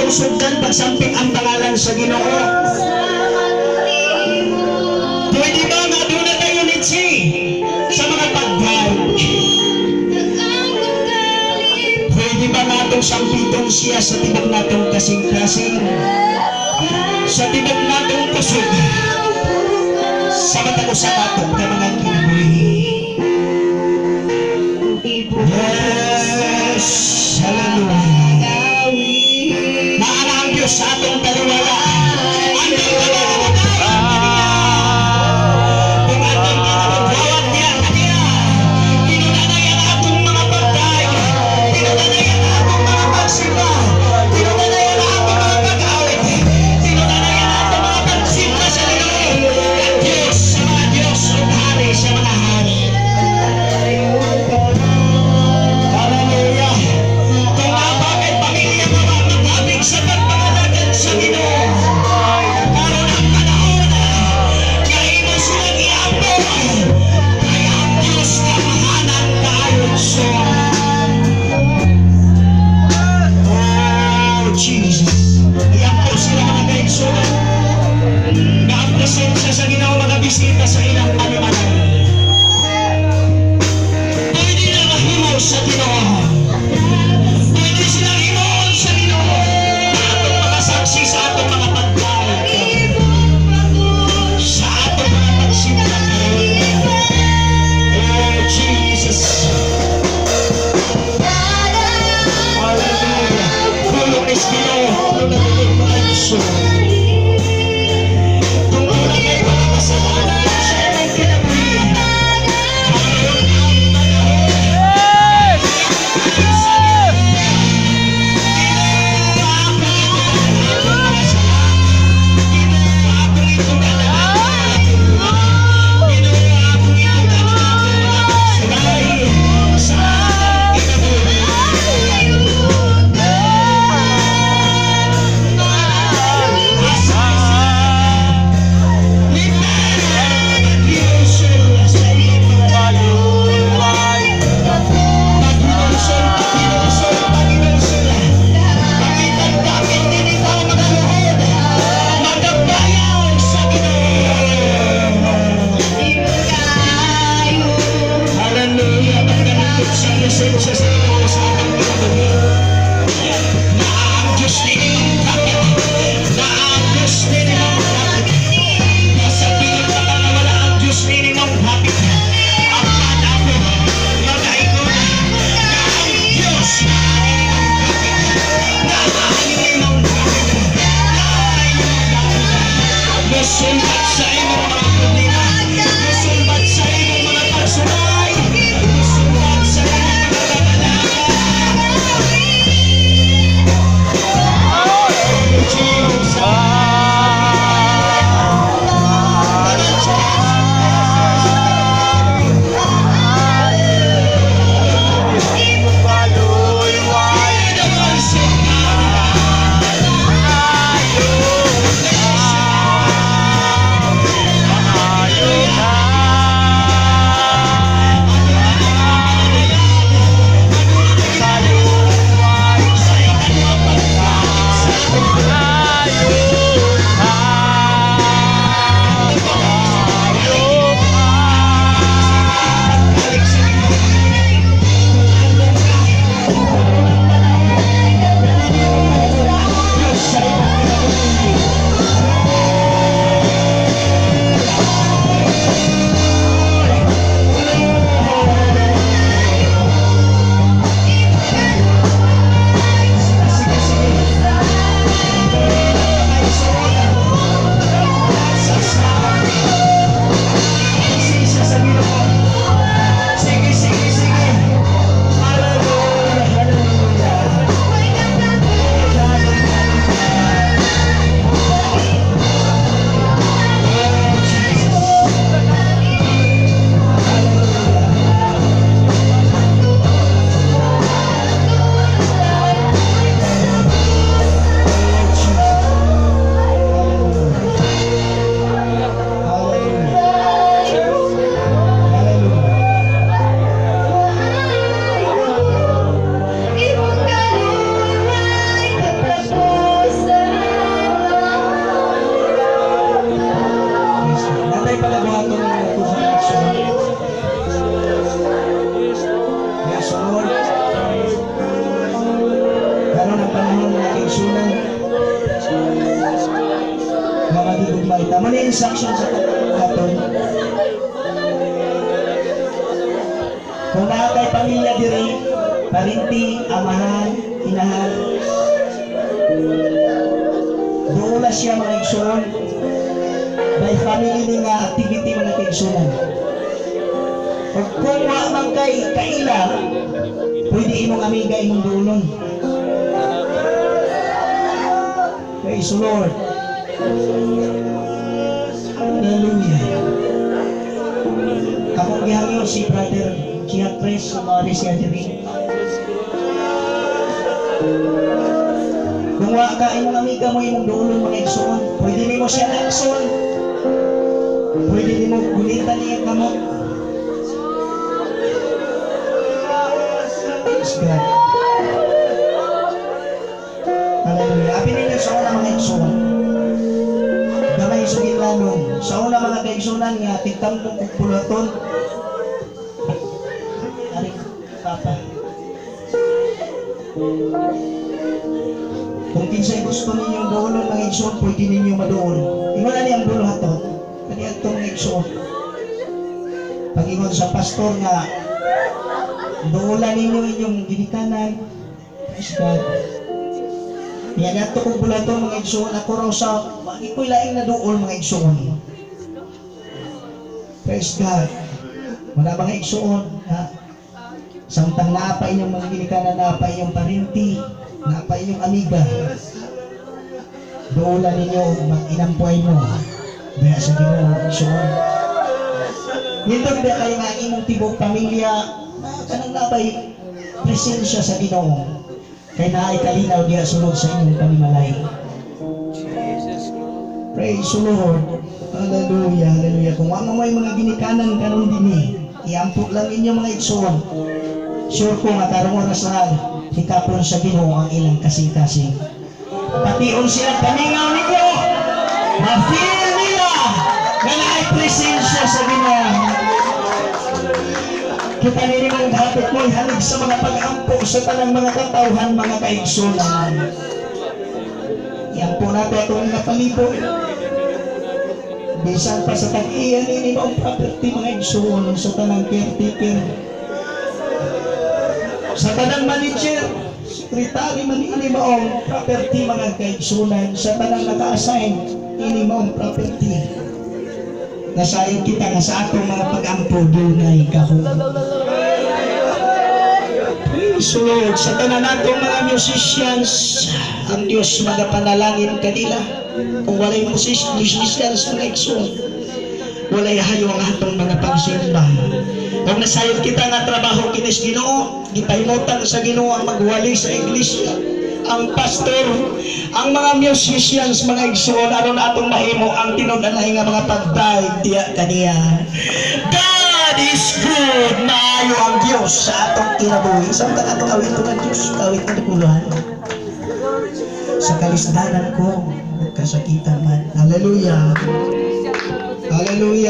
atong sugdan pagsampit ang pangalan sa Ginoo. Pwede ba nga doon na tayo nitsi sa mga pagkain? Pwede ba nga itong sampitong siya sa tibag natong kasing-kasing? Sa tibag natong kusog? Sa mata ko sa katong ka mga kinabuhi. Yes, hallelujah. Maana ang Diyos sa atong taliwala. Ang taliwala. Kung atong pinagawat niya kaniya, pinunanay ang atong mga pagkain, pinunanay ang atong mga pagsimba, pinunanay ang atong mga pag-awit, pinunanay ang atong mga pagsimba sa Ginoo. Ang Diyos sa mga Diyos, ang hari sa mga hari. Hallelujah. Kung nga bakit pamilya mo magkabig sa pagpangalagan sa Ginoo, karon ang panahon nga imo silang iambong, kaya ang Diyos nga mahanan kaayon siya. Oh, Jesus. Iambong sila mga kaigsunan nga ang presensya sa Ginoo magabisita sa ilang palimanan. Pwede na mahimaw sa Ginoo. Pwede silang himaon sa Ginoo. Atong mga saksi sa atong mga pagkain, sa atong mga pagsimba. Oh, Jesus. Hallelujah. Tulong is Ginoo. Tulong mga Diyos. Kung wala kayo mga kasalanan, siya ay kinabuhi. Karoon ang panahon. Sumbat sa imong mga problema, sumbat sa imong mga pagsunay, sumbat sa imong mga igsunan. Nga magigugmay. Tama na instruction sa katon. Kung na kay pamilya diri, parinti, amahan, inahan, doon na siya mga igsunan. By family ni nga activity mga kaigsunan. Kung wa man kay kaila, pwede imong amiga imong duulon. Praise the Lord. Hallelujah. Kamong gihangyo si Brother Chiatres sa mga resyadiri. Kung wa ka imong amiga mo imong duulon mga igsoon, pwede nimo siya akson. Pwede nimo gulitan niya kamo. Praise God. Hallelujah. Abi ninyo sa una mga igsoon. Gamay sa ginlanon. Sa una mga kaigsunan nga tigtambong kong pulaton. Aring Papa. Kung kinsay gusto ninyong doon mga igsoon, pwede ninyo madoon. Ingon na niyang dulo haton. Kani atong igsoon. Pag-ingon sa pastor nga doolan ninyo inyong ginikanan. Praise God. Niya nato kong bulaton mga igsoon. Ako raw sa iko'y laing na doon mga igsoon. Praise God. Wala mga igsoon. Samtang naapa inyong mga ginikanan, naapa inyong parinti, naapa inyong amiga. Doolan ninyo mag-inampuay mo. Daya sa Ginoo igsoon. Nindot ba kayo nga imong tibok pamilya kanang nabay presensya sa Ginoo. Kay naay kalinaw diya sulod sa inyong panimalay. Praise the Lord. Hallelujah, hallelujah. Kung wala mo mga ginikanan karon dinhi, iampo lang inyo mga igsoon. Sure ko nga karong oras na hikapon sa Ginoo ang ilang kasing-kasing. Patiun sila pamingaw ninyo. Ma-feel nila na naay presensya sa Ginoo. Kita nini mong hapit mo'y halig sa mga pag-ampo sa tanang mga katawhan, mga kaigsunan. Iampo nato itong napalipo. Bisan pa sa tag-iyan ini maong property mga igsunan sa tanang caretaker. Sa tanang manager, sekretary man ini maong property mga kaigsunan. Sa tanang naka-assign, ini maong property. Nasayon kita nga sa atong mga pag-ampo dunay kahong. Praise the Lord. Sa tanan natong mga musicians, ang Diyos magapanalangin kanila. Kung walay musicians mga igsoon, walay hayo ang atong mga pagsimba. Kung nasayon kita nga trabaho kinis Ginoo, gipahimutan sa Ginoo ang magwali sa iglesia, ang pastor, ang mga musicians, mga igsoon, aron atong mahimo ang tinud-anay nga mga pagdaig diya kaniya. God is good. Maayo ang Diyos sa atong kinabuhi. Samtang atong awit ko ng Diyos, awit na naguluhan. Sa kalisdanan ko, kasakitan man. Hallelujah. Hallelujah.